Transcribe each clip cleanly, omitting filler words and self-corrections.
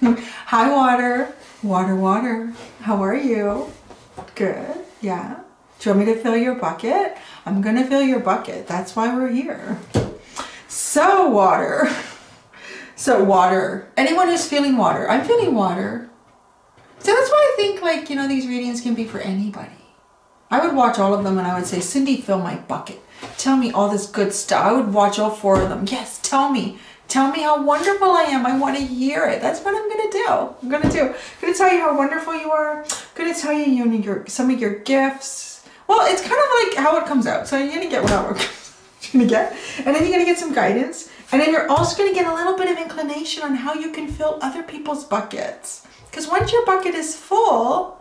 Hi, water. Water, water. How are you? Good. Yeah. Do you want me to fill your bucket? I'm going to fill your bucket. That's why we're here. So, water. So, water. Anyone who's feeling water. I'm feeling water. So that's why I think, like, you know, these readings can be for anybody. I would watch all of them and I would say, Cindy, fill my bucket. Tell me all this good stuff. I would watch all 4 of them. Yes, tell me. Tell me how wonderful I am. I want to hear it. That's what I'm going to do. I'm going to tell you how wonderful you are. I'm going to tell you, some of your gifts. Well, it's kind of like how it comes out. So you're going to get what you're going to get. And then you're going to get some guidance. And then you're also going to get a little bit of inclination on how you can fill other people's buckets. Because once your bucket is full,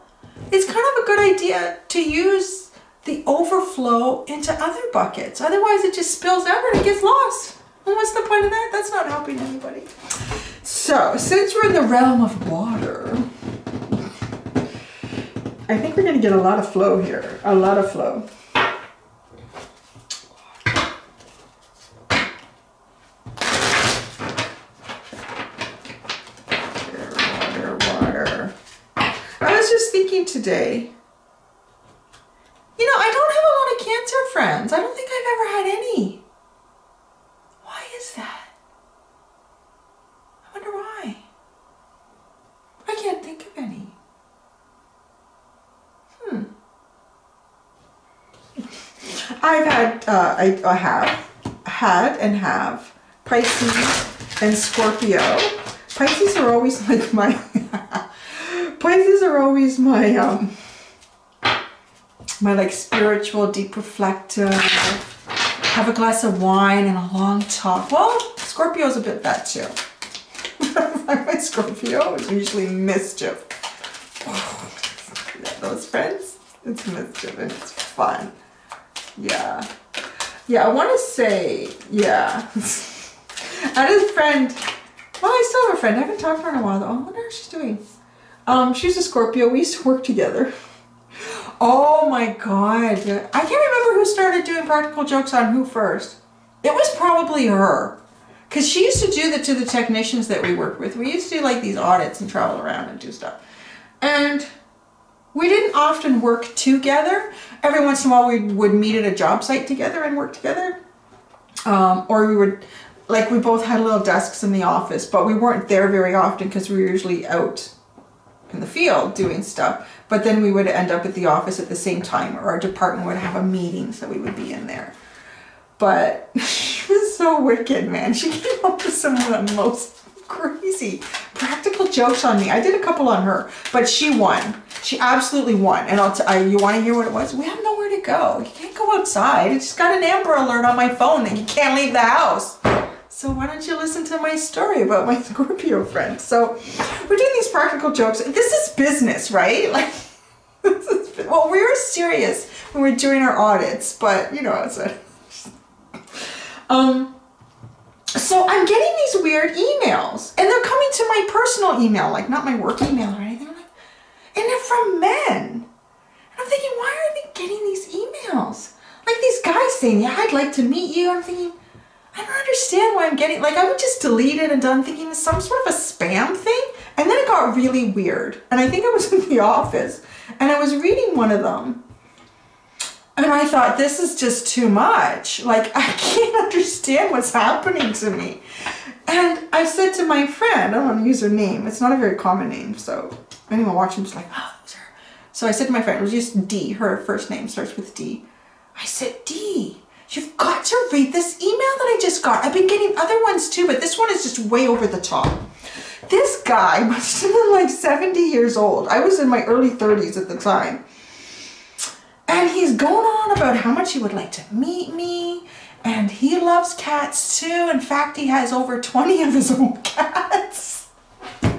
it's kind of a good idea to use the overflow into other buckets. Otherwise, it just spills out and it gets lost. And what's the point of that? That's not helping anybody. So, since we're in the realm of water, I think we're going to get a lot of flow here. A lot of flow. Water. I was just thinking today, you know, I don't have a lot of Cancer friends. I don't think I've ever had any. Why is that? I wonder why. I can't think of any. I've had, I have had and have Pisces and Scorpio. Pisces are always like my, Pisces are always my, my like spiritual, deep reflective, have a glass of wine and a long talk. Well, Scorpio's a bit that too. My Scorpio is usually mischief. Yeah, those friends, it's mischief and it's fun. Yeah. Yeah, I want to say, yeah. I had a friend, well, I still have a friend. I haven't talked to her in a while though. I wonder how she's doing. She's a Scorpio. We used to work together. Oh my God. I can't remember who started doing practical jokes on who first. It was probably her. Because she used to do that to the technicians that we worked with. We used to do like these audits and travel around and do stuff. And we didn't often work together. Every once in a while we would meet at a job site together and work together. Or we would, like we both had little desks in the office, but we weren't there very often because we were usually out in the field doing stuff. But then we would end up at the office at the same time, or our department would have a meeting, so we would be in there. But she was so wicked, man. She came up with some of the most crazy practical jokes on me. I did a couple on her, but she won. She absolutely won. And you want to hear what it was? We have nowhere to go. You can't go outside. It's just got an Amber Alert on my phone and you can't leave the house. So why don't you listen to my story about my Scorpio friend? So we're doing these practical jokes. This is business, right? Like, well, we were serious when we were doing our audits, but you know, it's a... So I'm getting these weird emails and they're coming to my personal email, like not my work email or anything. And they're from men. And I'm thinking, why are they getting these emails? Like these guys saying, yeah, I'd like to meet you. I'm thinking, I don't understand why I'm getting, like I would just delete it and done thinking it's some sort of a spam thing. And then it got really weird. And I think I was in the office and I was reading one of them. And I thought, this is just too much. Like, I can't understand what's happening to me. And I said to my friend, I don't want to use her name. It's not a very common name. So anyone watching is like, oh, that was her. So I said to my friend, it was just D. Her first name starts with D. I said, D, you've got to read this email that I just got. I've been getting other ones too, but this one is just way over the top. This guy must have been like 70 years old. I was in my early 30s at the time. And he's going on about how much he would like to meet me. And he loves cats too. In fact, he has over 20 of his own cats. Not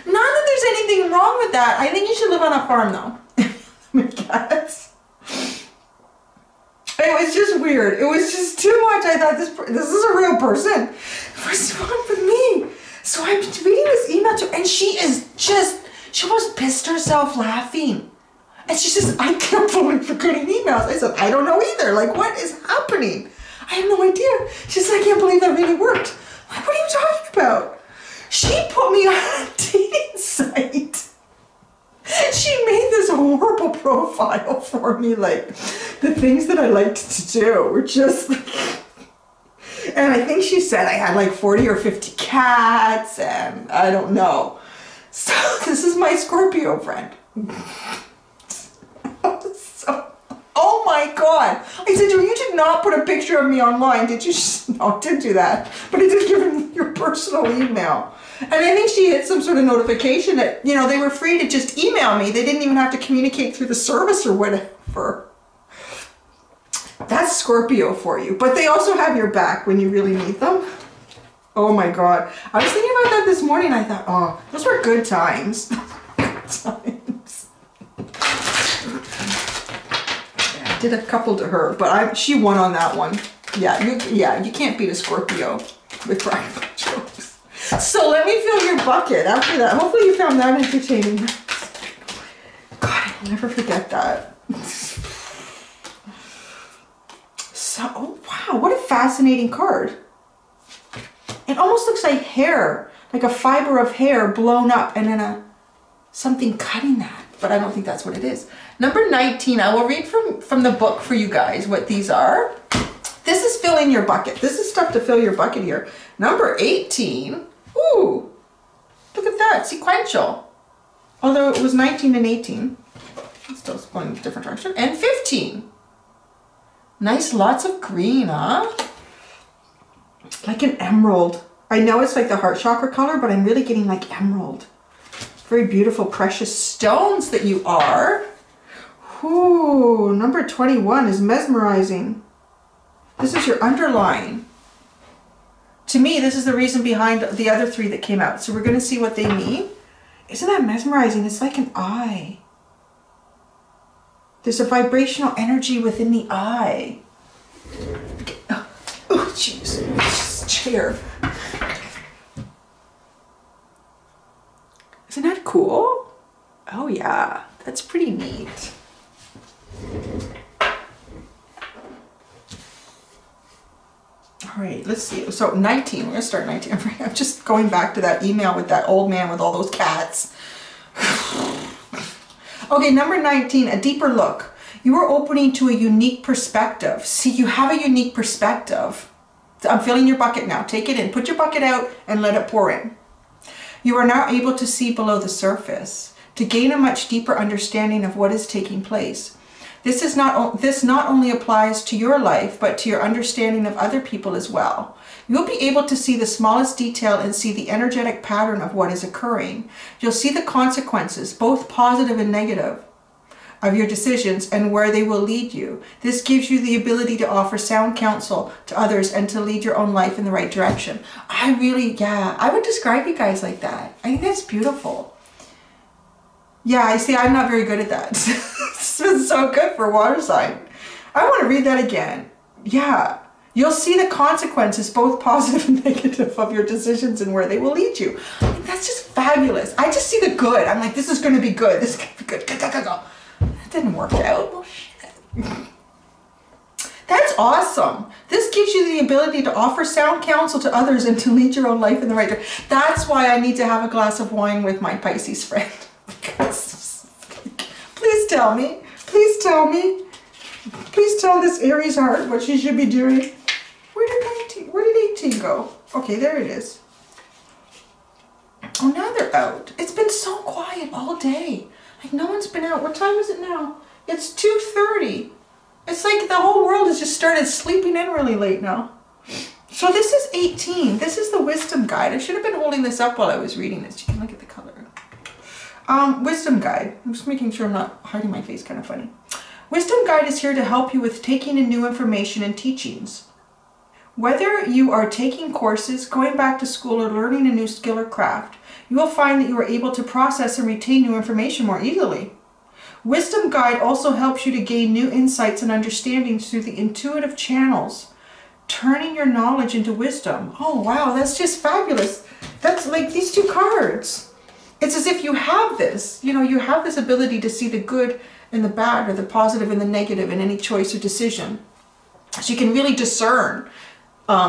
that there's anything wrong with that. I think you should live on a farm though. With cats. It was just weird. It was just too much. I thought this is a real person. What's wrong with me? So I'm reading this email to her and she almost pissed herself laughing. And she says, I can't believe you're getting emails. I said, I don't know either. Like, what is happening? I have no idea. She said, I can't believe that really worked. Like, what are you talking about? She profile for me, like the things that I liked to do were just like, and I think she said I had like 40 or 50 cats, and I don't know. So this is my Scorpio friend. So, oh my God. I said, you did not put a picture of me online, did you? No, I didn't do that. But I did give him your personal email. And I think she hit some sort of notification that, you know, they were free to just email me. They didn't even have to communicate through the service or whatever. That's Scorpio for you. But they also have your back when you really need them. Oh my God. I was thinking about that this morning. I thought, oh, those were good times. Good times. Yeah, I did a couple to her, but she won on that one. Yeah, you can't beat a Scorpio with practical jokes. So let me fill your bucket after that. Hopefully you found that entertaining. God, I'll never forget that. So, oh wow, what a fascinating card. It almost looks like hair, like a fiber of hair blown up and then something cutting that, but I don't think that's what it is. Number 19, I will read from the book for you guys what these are. This is filling your bucket. This is stuff to fill your bucket here. Number 18, ooh, look at that, sequential. Although it was 19 and 18, it's still going in a different direction. And 15, nice, lots of green, huh? Like an emerald. I know it's like the heart chakra color, but I'm really getting like emerald. Very beautiful, precious stones that you are. Ooh, number 21 is mesmerizing. This is your underline. To me, this is the reason behind the other three that came out. So we're going to see what they mean. Isn't that mesmerizing? It's like an eye. There's a vibrational energy within the eye. Oh, jeez. This chair. Isn't that cool? Oh, yeah. That's pretty neat. All right, let's see. So 19, we're gonna start 19. I'm just going back to that email with that old man with all those cats. Okay, number 19, a deeper look. You are opening to a unique perspective. See, you have a unique perspective. I'm filling your bucket now. Take it in. Put your bucket out and let it pour in. You are now able to see below the surface, to gain a much deeper understanding of what is taking place. This not only applies to your life, but to your understanding of other people as well. You'll be able to see the smallest detail and see the energetic pattern of what is occurring. You'll see the consequences, both positive and negative, of your decisions and where they will lead you. This gives you the ability to offer sound counsel to others and to lead your own life in the right direction. I would describe you guys like that. I think that's beautiful. Yeah, I see, I'm not very good at that. This is so good for water sign. I want to read that again. Yeah. You'll see the consequences, both positive and negative, of your decisions and where they will lead you. I think that's just fabulous. I just see the good. I'm like, this is going to be good. This is going to be good. Go, go, go, go. That didn't work out. Oh, shit. That's awesome. This gives you the ability to offer sound counsel to others and to lead your own life in the right direction. That's why I need to have a glass of wine with my Pisces friend. Because, please tell me. Please tell me. Please tell this Aries heart what she should be doing. Where did 18 go? Okay, there it is. Oh, now they're out. It's been so quiet all day. Like no one's been out. What time is it now? It's 2:30. It's like the whole world has just started sleeping in really late now. So this is 18. This is the wisdom guide. I should have been holding this up while I was reading this. You can look at the color. Wisdom guide. I'm just making sure I'm not hiding my face kind of funny. Wisdom guide is here to help you with taking in new information and teachings. Whether you are taking courses, going back to school, or learning a new skill or craft, you will find that you are able to process and retain new information more easily. Wisdom guide also helps you to gain new insights and understandings through the intuitive channels, turning your knowledge into wisdom. Oh wow, that's just fabulous. That's like these two cards. It's as if you have this, you know, you have this ability to see the good and the bad, or the positive and the negative in any choice or decision. So you can really discern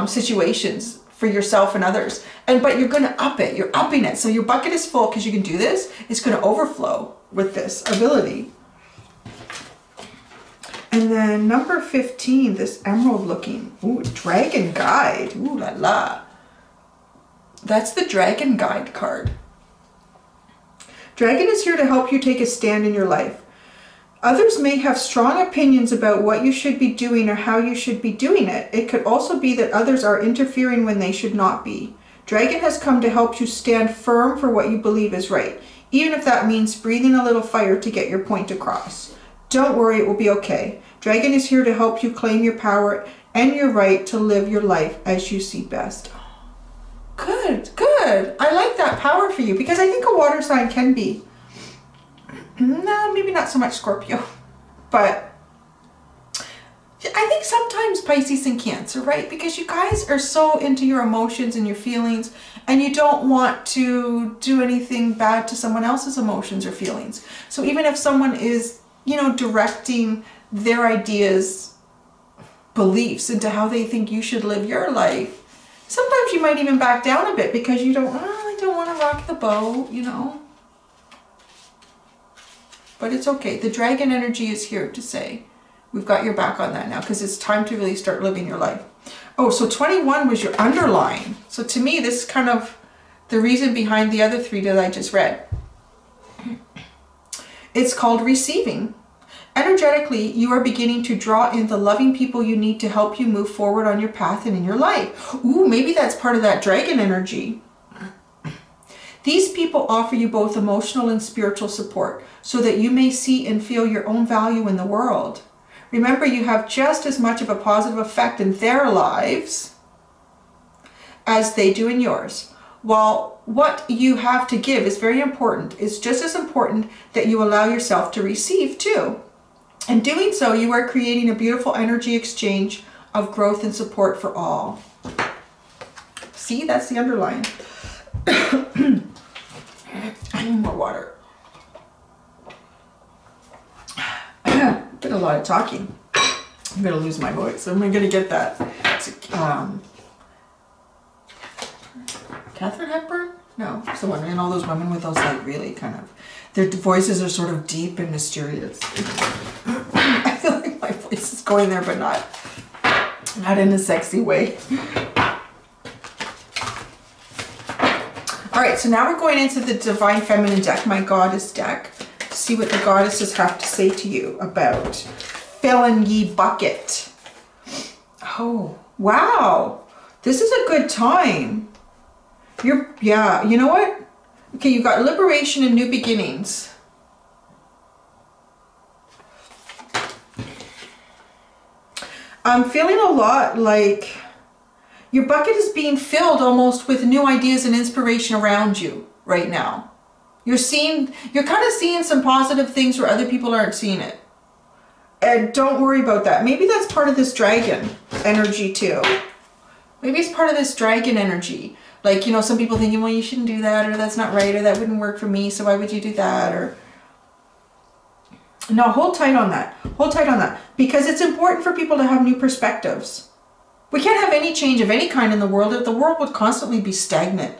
situations for yourself and others. But you're going to up it. You're upping it. So your bucket is full because you can do this. It's going to overflow with this ability. And then number 15, this emerald looking, ooh, dragon guide, ooh la la. That's the dragon guide card. Dragon is here to help you take a stand in your life. Others may have strong opinions about what you should be doing or how you should be doing it. It could also be that others are interfering when they should not be. Dragon has come to help you stand firm for what you believe is right, even if that means breathing a little fire to get your point across. Don't worry, it will be okay. Dragon is here to help you claim your power and your right to live your life as you see best. Good, good. I like that power for you because I think a water sign can be, no, maybe not so much Scorpio, but I think sometimes Pisces and Cancer, right? Because you guys are so into your emotions and your feelings, and you don't want to do anything bad to someone else's emotions or feelings. So even if someone is, you know, directing their ideas, beliefs into how they think you should live your life, sometimes you might even back down a bit because you don't, I don't want to rock the boat, you know. But it's okay. The dragon energy is here to say, we've got your back on that now because it's time to really start living your life. Oh, so 21 was your underline. So to me, this is kind of the reason behind the other 3 that I just read. It's called receiving. Energetically, you are beginning to draw in the loving people you need to help you move forward on your path and in your life. Ooh, maybe that's part of that dragon energy. These people offer you both emotional and spiritual support so that you may see and feel your own value in the world. Remember, you have just as much of a positive effect in their lives as they do in yours. While what you have to give is very important, it's just as important that you allow yourself to receive too. In doing so, you are creating a beautiful energy exchange of growth and support for all. See, that's the underline. I need more water. Been a lot of talking. I'm gonna lose my voice. I'm gonna get that. Catherine Hepburn? No, someone. And all those women with those like really kind of, their voices are sort of deep and mysterious. I feel like my voice is going there, but not in a sexy way. All right, so now we're going into the Divine Feminine deck, my Goddess deck, to see what the goddesses have to say to you about filling ye bucket. Oh, wow. This is a good time. Yeah, you know what? Okay, you got liberation and new beginnings. I'm feeling a lot like your bucket is being filled almost with new ideas and inspiration around you right now. You're kind of seeing some positive things where other people aren't seeing it. And don't worry about that. Maybe that's part of this dragon energy too. Maybe it's part of this dragon energy. Like, you know, some people thinking, well, you shouldn't do that, or that's not right, or that wouldn't work for me, so why would you do that? Or no, hold tight on that. Hold tight on that. Because it's important for people to have new perspectives. We can't have any change of any kind in the world if the world would constantly be stagnant.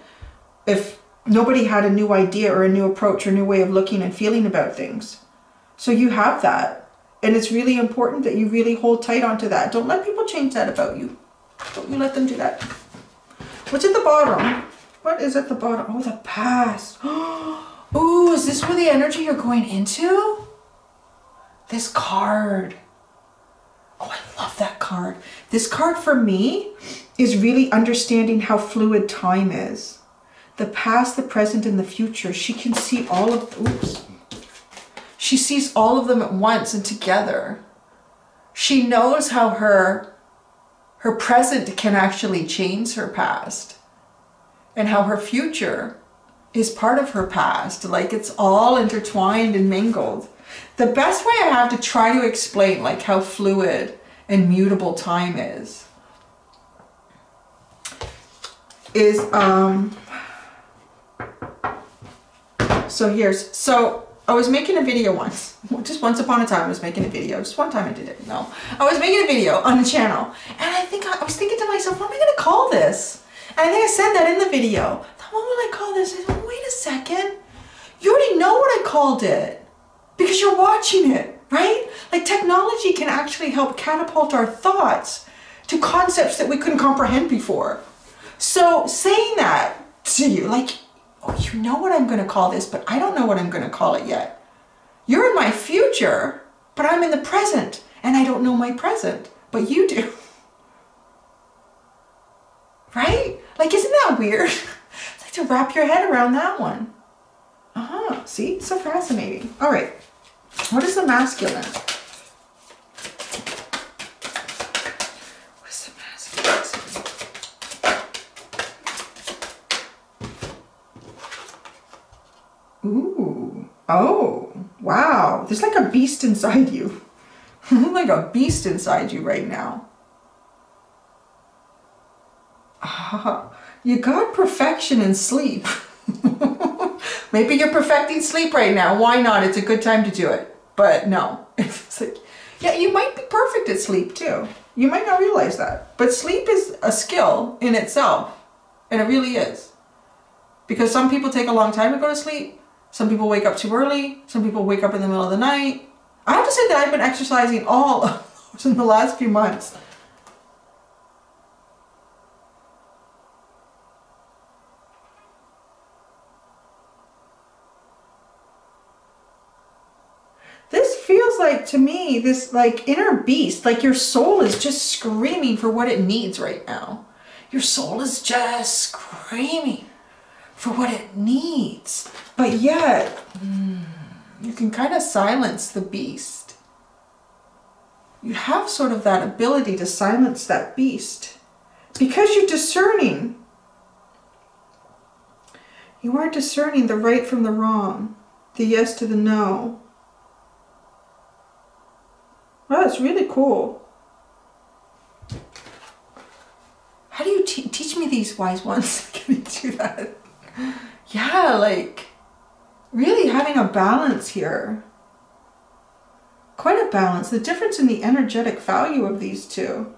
If nobody had a new idea or a new approach or a new way of looking and feeling about things. So you have that. And it's really important that you really hold tight onto that. Don't let people change that about you. Don't you let them do that. What's at the bottom? What is at the bottom? Oh, the past. Ooh, is this where the energy you're going into? This card. Oh, I love that card. This card for me is really understanding how fluid time is. The past, the present, and the future. She can see all of, oops. She sees all of them at once and together. She knows how her present can actually change her past, and how her future is part of her past. Like, it's all intertwined and mingled. The best way I have to try to explain like how fluid and mutable time is so I was making a video once, just once upon a time I was making a video, just one time I did it, no. I was making a video on the channel, and I was thinking to myself, what am I gonna call this? And I think I said that in the video. What will I call this? I said, wait a second, you already know what I called it, because you're watching it. right? Like technology can actually help catapult our thoughts to concepts that we couldn't comprehend before. So saying that to you, like, oh, you know what I'm going to call this, but I don't know what I'm going to call it yet. You're in my future, but I'm in the present, and I don't know my present, but you do. Right? Like, isn't that weird? It's like to wrap your head around that one. See? So fascinating. All right. What is the masculine? What is the masculine? Ooh. Oh. Wow. There's like a beast inside you. Like a beast inside you right now. You got perfection in sleep. Maybe you're perfecting sleep right now. Why not? It's a good time to do it. But no. It's like, yeah, you might be perfect at sleep too. You might not realize that. But sleep is a skill in itself. And it really is. Because some people take a long time to go to sleep. Some people wake up too early. Some people wake up in the middle of the night. I have to say that I've been exercising all of those in the last few months. This feels like, to me, this like inner beast, like your soul is just screaming for what it needs right now. Your soul is just screaming for what it needs. But yet, you can kind of silence the beast. You have sort of that ability to silence that beast because you're discerning. You are discerning the right from the wrong, the yes to the no. Wow, it's really cool. How do you teach me these wise ones? Can you do that? Yeah, like really having a balance here. Quite a balance. The difference in the energetic value of these two.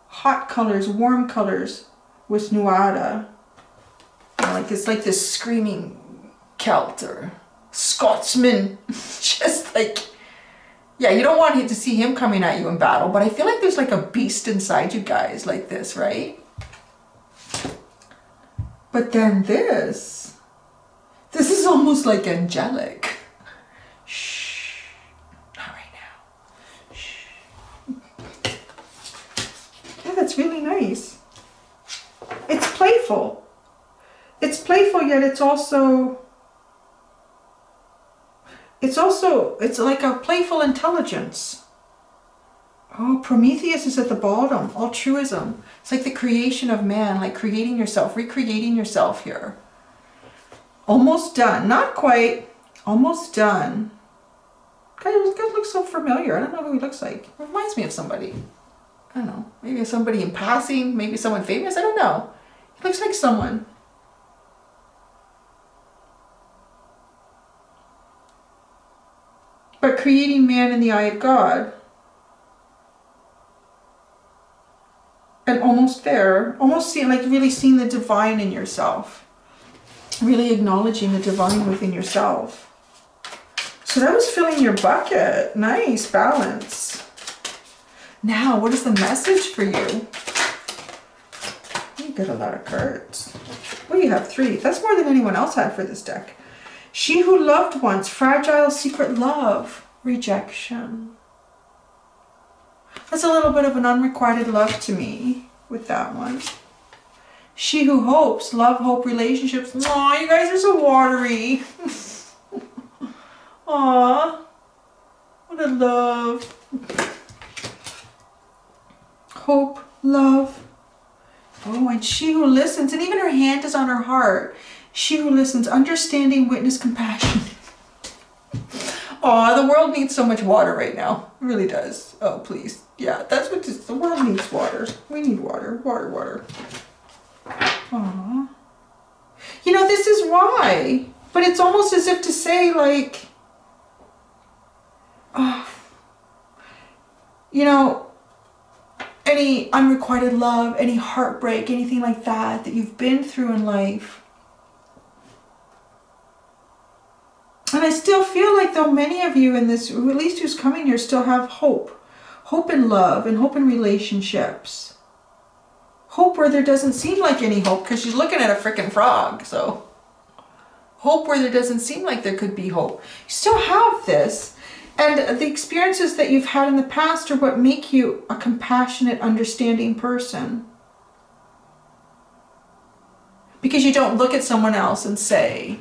Hot colors, warm colors with Nuit. Like it's like this screaming Celt or Scotsman. Just like, yeah, you don't want to see him coming at you in battle, but I feel like there's like a beast inside you guys like this, right? But then this is almost like angelic. Shh, not right now. Shh. Yeah, that's really nice. It's playful. It's playful, yet it's like a playful intelligence. Oh, Prometheus is at the bottom. Altruism. It's like the creation of man, like creating yourself, recreating yourself here. Almost done. Not quite. Almost done. Guy looks so familiar. I don't know who he looks like. Reminds me of somebody. I don't know. Maybe somebody in passing. Maybe someone famous. I don't know. He looks like someone. But creating man in the eye of God. And almost there. Almost seeing, like really seeing the divine in yourself. Really acknowledging the divine within yourself. So that was filling your bucket. Nice balance. Now, what is the message for you? You get a lot of cards. Well, you have 3. That's more than anyone else had for this deck. She who loved once, fragile secret love, rejection. That's a little bit of an unrequited love to me with that one. She who hopes, love, hope, relationships. Aw, you guys are so watery. Aw, what a love. Hope, love. Oh, and she who listens, and even her hand is on her heart. She who listens, understanding, witness, compassion. Aw, the world needs so much water right now. It really does. Oh, please. Yeah, that's what the world needs, water. We need water. Water, water. Aww. You know, this is why. But it's almost as if to say, like, you know, any unrequited love, any heartbreak, anything like that you've been through in life. And I still feel like though many of you in this, at least who's coming here, still have hope. Hope in love and hope in relationships. Hope where there doesn't seem like any hope, because she's looking at a freaking frog, so. Hope where there doesn't seem like there could be hope. You still have this. And the experiences that you've had in the past are what make you a compassionate, understanding person. Because you don't look at someone else and say,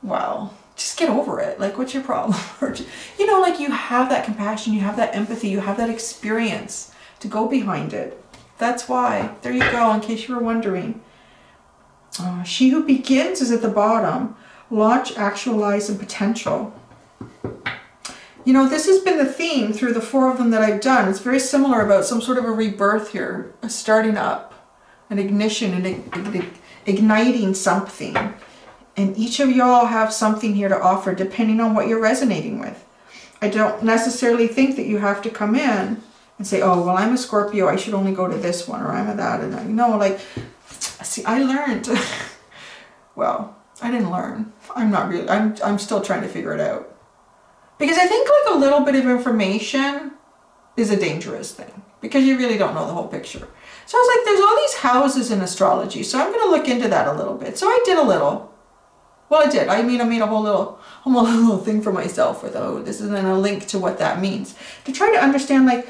well, just get over it. Like, what's your problem? Or, you know, like you have that compassion, you have that empathy, you have that experience to go behind it. That's why. There you go, in case you were wondering. She who begins is at the bottom. Launch, actualize, and potential. You know, this has been the theme through the 4 of them that I've done. It's very similar about some sort of a rebirth here, a starting up, an ignition, and igniting something. And each of y'all have something here to offer depending on what you're resonating with. I don't necessarily think that you have to come in and say, oh, well, I'm a Scorpio, I should only go to this one, or I'm a that. And no, like, see, I learned. Well, I didn't learn. I'm not really, I'm still trying to figure it out. Because I think like a little bit of information is a dangerous thing, because you really don't know the whole picture. So I was like, there's all these houses in astrology, so I'm going to look into that a little bit. So I did a little. Well, I did. I mean, I made a whole little thing for myself with, oh, this is then a link to what that means. To try to understand, like,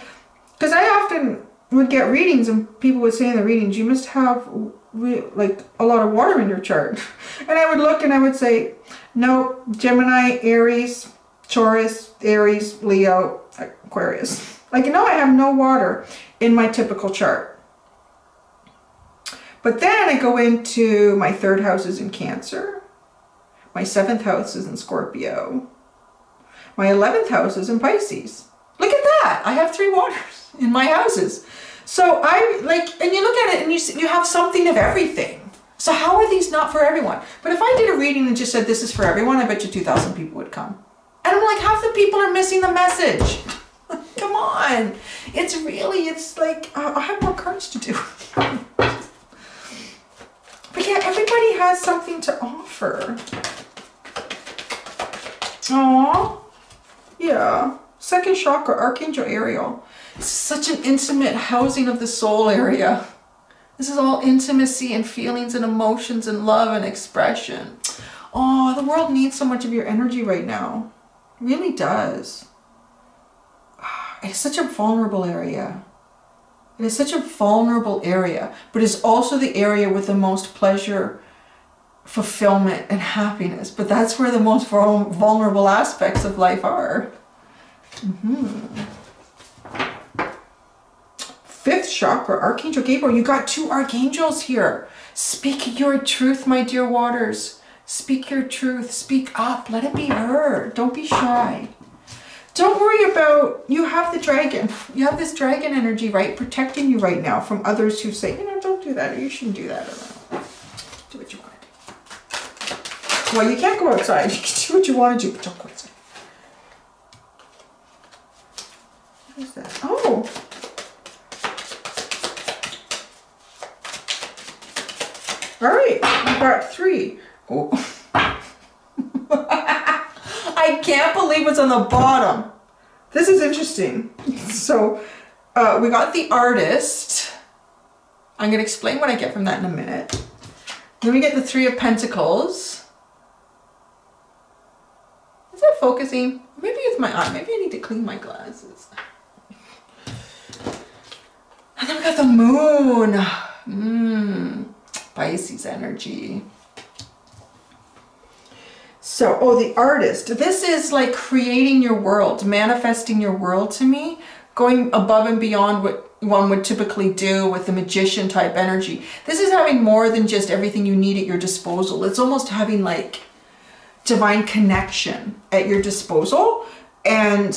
because I often would get readings and people would say in the readings, you must have like a lot of water in your chart. And I would look and I would say, no, Gemini, Aries, Taurus, Aries, Leo, Aquarius. Like, you know, I have no water in my typical chart. But then I go into my 3rd house is in Cancer. My 7th house is in Scorpio. My 11th house is in Pisces. Look at that. I have 3 waters in my houses. So I like, and you look at it and you have something of everything. So how are these not for everyone? But if I did a reading and just said this is for everyone, I bet you 2,000 people would come. And I'm like, half the people are missing the message. Come on. It's really, it's like, I have more cards to do. But yeah, everybody has something to offer. Aww. Yeah. 2nd chakra, Archangel Ariel. This is such an intimate housing of the soul area. This is all intimacy and feelings and emotions and love and expression. Oh, the world needs so much of your energy right now. It really does. It's such a vulnerable area. It is such a vulnerable area, but it's also the area with the most pleasure, fulfillment, and happiness. But that's where the most vulnerable aspects of life are. 5th chakra, Archangel Gabriel. You got 2 archangels here. Speak your truth, my dear waters. Speak your truth. Speak up. Let it be heard. Don't be shy. Don't worry about, you have the dragon. You have this dragon energy, right? Protecting you right now from others who say, you know, don't do that, or you shouldn't do that. Or do what you want to do. Well, you can't go outside. You can do what you want to do, but don't go outside. What is that? Oh. All right, we got 3. Oh. I can't believe what's on the bottom. This is interesting. So we got the Artist. I'm going to explain what I get from that in a minute. Then we get the 3 of Pentacles. Is that focusing? Maybe it's my eye. Maybe I need to clean my glasses. And then we got the Moon. Pisces energy. So, oh, the Artist. This is like creating your world, manifesting your world to me, going above and beyond what one would typically do with the Magician type energy. This is having more than just everything you need at your disposal. It's almost having like divine connection at your disposal. And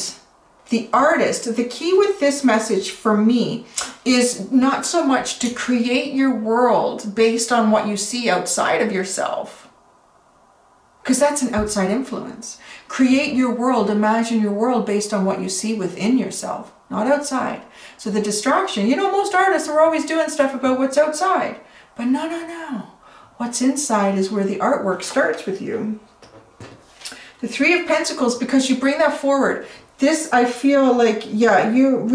the Artist, the key with this message for me is not so much to create your world based on what you see outside of yourself, because that's an outside influence. Create your world, imagine your world based on what you see within yourself, not outside. So the distraction, you know, most artists are always doing stuff about what's outside, but no. What's inside is where the artwork starts with you. The Three of Pentacles, because you bring that forward. This, I feel like, yeah, you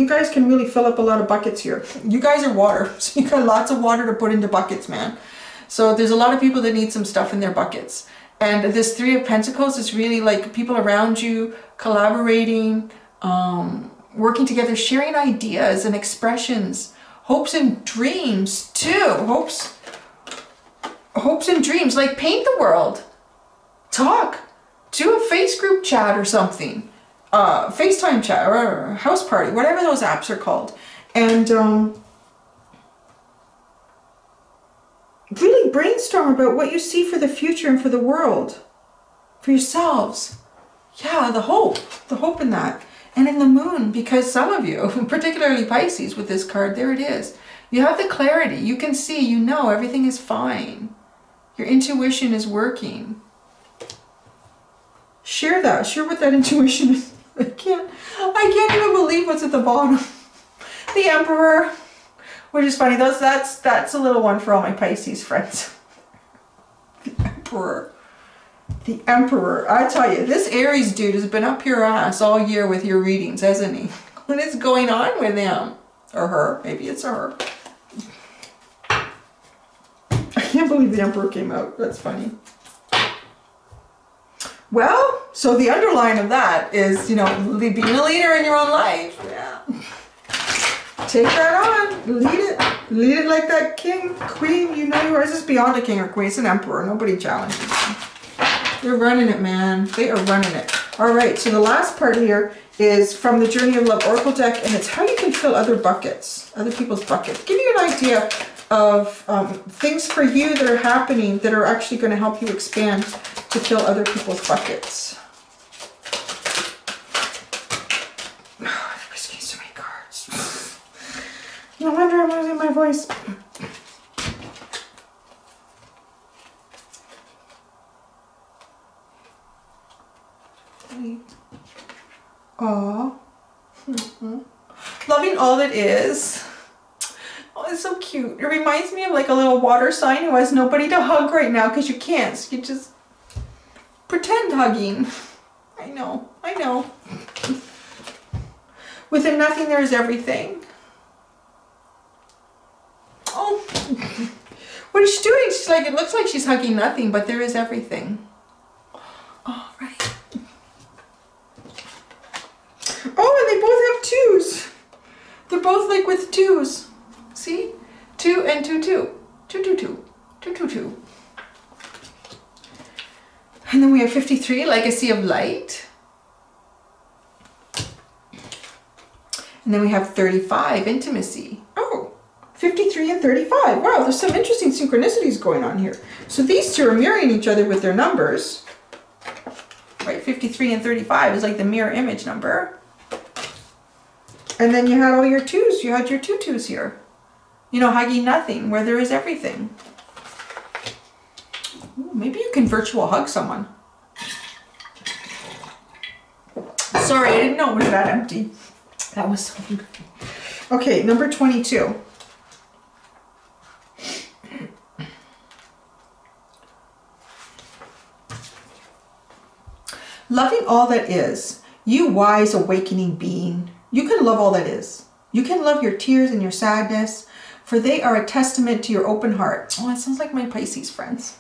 guys can really fill up a lot of buckets here. You guys are water, so you got lots of water to put into buckets, man. So there's a lot of people that need some stuff in their buckets. And this Three of Pentacles is really like people around you, collaborating, working together, sharing ideas and expressions, hopes and dreams too. Hopes and dreams, like paint the world, talk. Do a face group chat or something, FaceTime chat or a house party, whatever those apps are called. And really brainstorm about what you see for the future and for the world, for yourselves. Yeah, the hope in that. And in the moon, because some of you, particularly Pisces with this card, there it is. You have the clarity. You can see, you know, everything is fine. Your intuition is working. Share that. Share what that intuition is. I can't even believe what's at the bottom. The Emperor, which is funny. That's a little one for all my Pisces friends. The Emperor. The Emperor. I tell you, this Aries dude has been up your ass all year with your readings, hasn't he? What is going on with him? Or her. Maybe it's a her. I can't believe the Emperor came out. That's funny. Well, so the underline of that is, you know, being a leader in your own life. Yeah. Take that on. Lead it. Lead it like that king, queen. You know yours is beyond a king or queen. It's an emperor. Nobody challenges them. They're running it, man. They are running it. All right, so the last part here is from the Journey of Love Oracle deck, and it's how you can fill other buckets, other people's buckets. Give you an idea of things for you that are happening that are actually going to help you expand to fill other people's buckets. I'm risking so many cards. No wonder I'm losing my voice. Aww. Loving all that is. Oh, it's so cute. It reminds me of like a little water sign who has nobody to hug right now because you can't. So you just pretend hugging. I know. I know. Within nothing, there is everything. Oh. What is she doing? She's like, it looks like she's hugging nothing, but there is everything. All right. Oh, and they both have twos. They're both like with twos. See? 2 and 2, 2. 2, 2, 2. 2, 2, 2. And then we have 53, Legacy of Light. And then we have 35, Intimacy. Oh, 53 and 35. Wow, there's some interesting synchronicities going on here. So these two are mirroring each other with their numbers. Right, 53 and 35 is like the mirror image number. And then you had all your twos. You had your 2 twos here. You know, hugging nothing, where there is everything. Ooh, maybe you can virtual hug someone. Sorry, I didn't know it was that empty. That was so good. Okay, number 22. Loving all that is. You wise awakening being. You can love all that is. You can love your tears and your sadness, for they are a testament to your open heart. Oh, that sounds like my Pisces friends.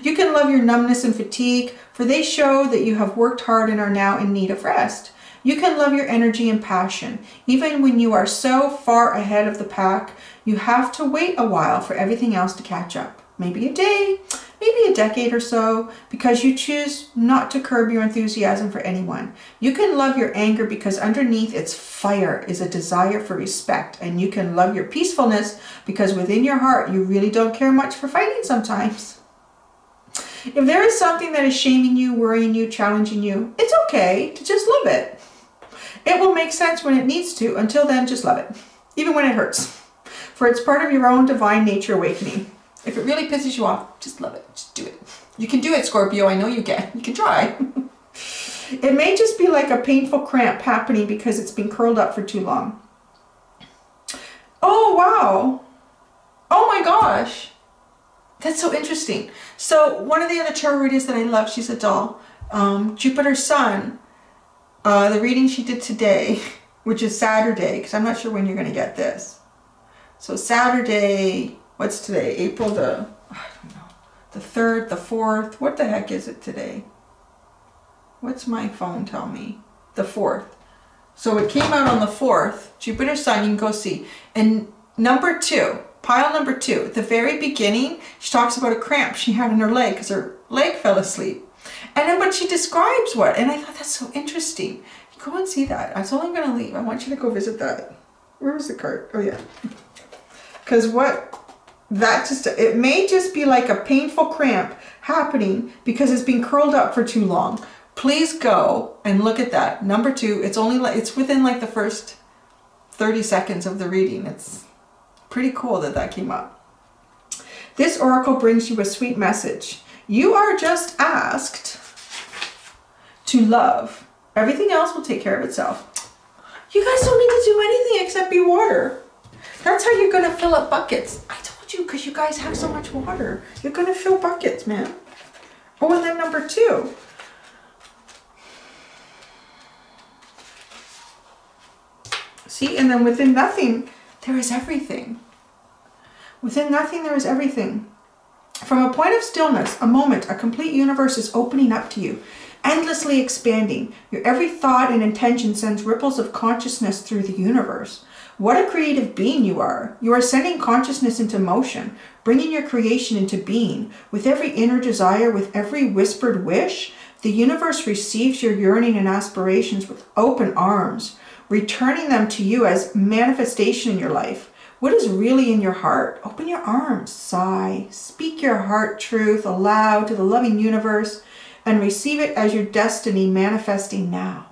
You can love your numbness and fatigue, for they show that you have worked hard and are now in need of rest. You can love your energy and passion. Even when you are so far ahead of the pack, you have to wait a while for everything else to catch up. Maybe a day, maybe a decade or so, because you choose not to curb your enthusiasm for anyone. You can love your anger because underneath its fire is a desire for respect, and you can love your peacefulness because within your heart you really don't care much for fighting sometimes. If there is something that is shaming you, worrying you, challenging you, it's okay to just love it. It will make sense when it needs to. Until then, just love it, even when it hurts, for it's part of your own divine nature awakening. If it really pisses you off, just love it. Just do it. You can do it, Scorpio. I know you can. You can try. It may just be like a painful cramp happening because it's been curled up for too long. Oh, wow. Oh my gosh. That's so interesting. So one of the other tarot readers that I love, she's a doll, Jupiter Sun, the reading she did today, which is Saturday, because I'm not sure when you're going to get this. So Saturday, what's today? April the, I don't know, the 3rd, the 4th. What the heck is it today? What's my phone tell me? The 4th. So it came out on the 4th, Jupiter Sun, you can go see. And number 2, pile number 2, at the very beginning, she talks about a cramp she had in her leg because her leg fell asleep. And then, but she describes what, and I thought that's so interesting. Go and see that. That's all I'm going to leave. I want you to go visit that. Where was the card? Oh yeah. Because it may just be like a painful cramp happening because it's been curled up for too long. Please go and look at that. Number 2, it's within like the first 30 seconds of the reading. It's pretty cool that that came up. This oracle brings you a sweet message. You are just asked to love. Everything else will take care of itself. You guys don't need to do anything except be water. That's how you're going to fill up buckets. I told you, because you guys have so much water. You're going to fill buckets, man. Oh, and then number 2. See, and then within nothing, there is everything. Within nothing, there is everything. From a point of stillness, a moment, a complete universe is opening up to you, endlessly expanding. Your every thought and intention sends ripples of consciousness through the universe. What a creative being you are. You are sending consciousness into motion, bringing your creation into being. With every inner desire, with every whispered wish, the universe receives your yearning and aspirations with open arms, returning them to you as manifestation in your life. What is really in your heart? Open your arms, sigh, speak your heart truth aloud to the loving universe, and receive it as your destiny manifesting now.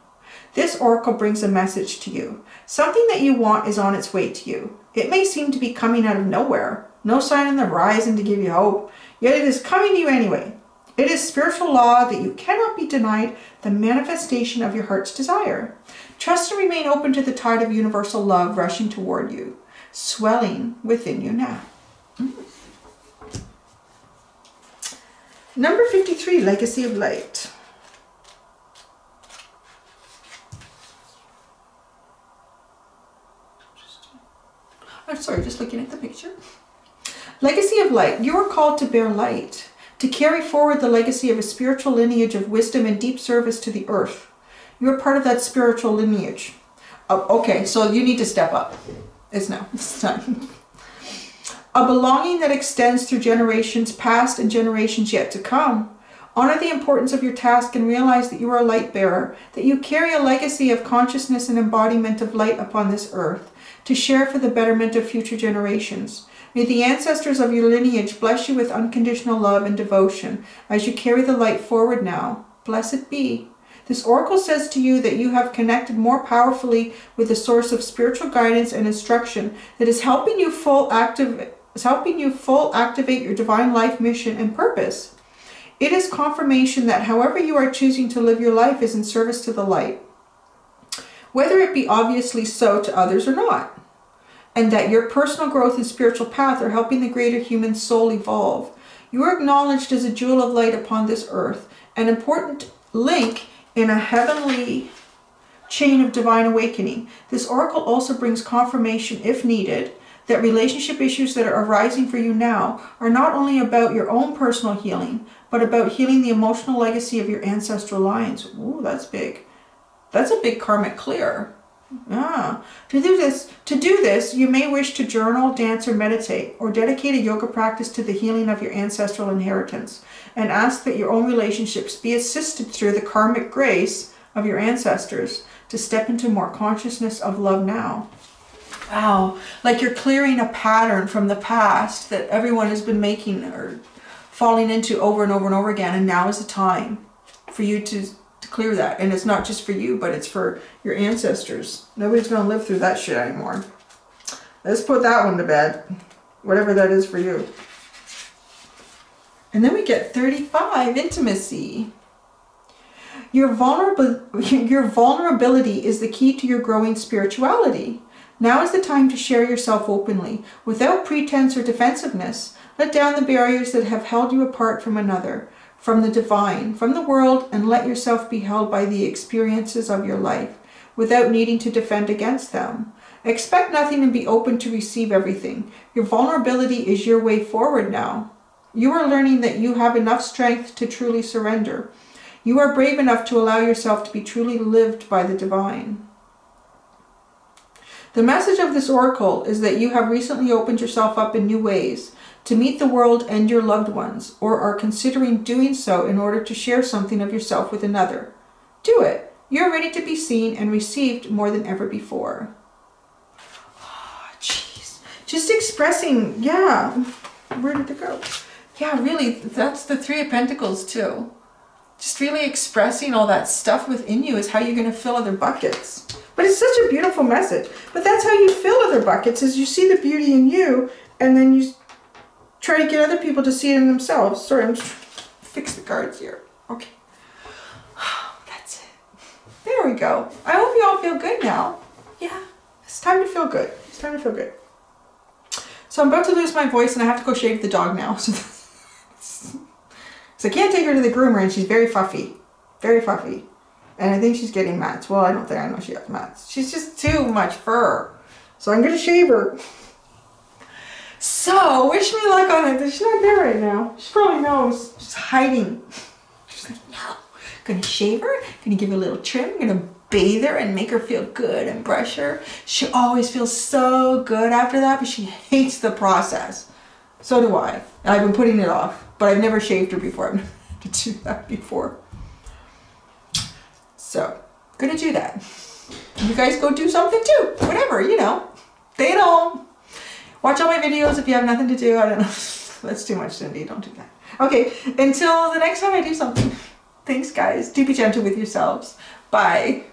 This oracle brings a message to you. Something that you want is on its way to you. It may seem to be coming out of nowhere, no sign on the horizon to give you hope, yet it is coming to you anyway. It is spiritual law that you cannot be denied the manifestation of your heart's desire. Trust and remain open to the tide of universal love rushing toward you, swelling within you now. Number 53, Legacy of Light. I'm sorry, just looking at the picture. Legacy of Light. You are called to bear light, to carry forward the legacy of a spiritual lineage of wisdom and deep service to the earth. You are part of that spiritual lineage. Okay, so you need to step up. It's time. A belonging that extends through generations past and generations yet to come. Honor the importance of your task and realize that you are a light bearer, that you carry a legacy of consciousness and embodiment of light upon this earth, to share for the betterment of future generations. May the ancestors of your lineage bless you with unconditional love and devotion as you carry the light forward now. Blessed be. This oracle says to you that you have connected more powerfully with the source of spiritual guidance and instruction that is helping you full activate your divine life mission and purpose. It is confirmation that however you are choosing to live your life is in service to the light, whether it be obviously so to others or not, and that your personal growth and spiritual path are helping the greater human soul evolve. You are acknowledged as a jewel of light upon this earth, an important link in a heavenly chain of divine awakening. This oracle also brings confirmation, if needed, that relationship issues that are arising for you now are not only about your own personal healing, but about healing the emotional legacy of your ancestral lines. Ooh, that's big. That's a big karmic clear. Yeah. To do this, you may wish to journal, dance, or meditate, or dedicate a yoga practice to the healing of your ancestral inheritance, and ask that your own relationships be assisted through the karmic grace of your ancestors to step into more consciousness of love now. Wow, like you're clearing a pattern from the past that everyone has been making or falling into over and over and over again, and now is the time for you to clear that. And it's not just for you, but it's for your ancestors. Nobody's going to live through that shit anymore. Let's put that one to bed, whatever that is for you. And then we get 35, Intimacy. Your vulnerability is the key to your growing spirituality. Now is the time to share yourself openly, without pretense or defensiveness. Let down the barriers that have held you apart from another, from the divine, from the world, and let yourself be held by the experiences of your life, without needing to defend against them. Expect nothing and be open to receive everything. Your vulnerability is your way forward now. You are learning that you have enough strength to truly surrender. You are brave enough to allow yourself to be truly lived by the divine. The message of this oracle is that you have recently opened yourself up in new ways to meet the world and your loved ones, or are considering doing so in order to share something of yourself with another. Do it. You're ready to be seen and received more than ever before. Oh, jeez. Just expressing, yeah. Where did it go? Yeah, really, that's the Three of Pentacles too. Just really expressing all that stuff within you is how you're going to fill other buckets. But it's such a beautiful message. But that's how you fill other buckets, is you see the beauty in you, and then you try to get other people to see it in themselves. Sorry, I'm just fix the cards here. Okay. That's it. There we go. I hope you all feel good now. Yeah, it's time to feel good. It's time to feel good. So I'm about to lose my voice and I have to go shave the dog now. So I can't take her to the groomer, and she's very fluffy. Very fluffy. And I think she's getting mats. Well, I don't think I know she has mats. She's just too much fur. So I'm going to shave her. So, wish me luck on it. She's not there right now. She probably knows. She's hiding. She's like, no. Gonna shave her. Gonna give her a little trim. Gonna bathe her and make her feel good and brush her. She always feels so good after that, but she hates the process. So do I. I've been putting it off, but I've never shaved her before. I've never had to do that before. So, gonna do that. You guys go do something too. Whatever, you know. Stay at home. Watch all my videos if you have nothing to do. I don't know. That's too much, Cindy. Don't do that. Okay, until the next time I do something. Thanks, guys. Do be gentle with yourselves. Bye.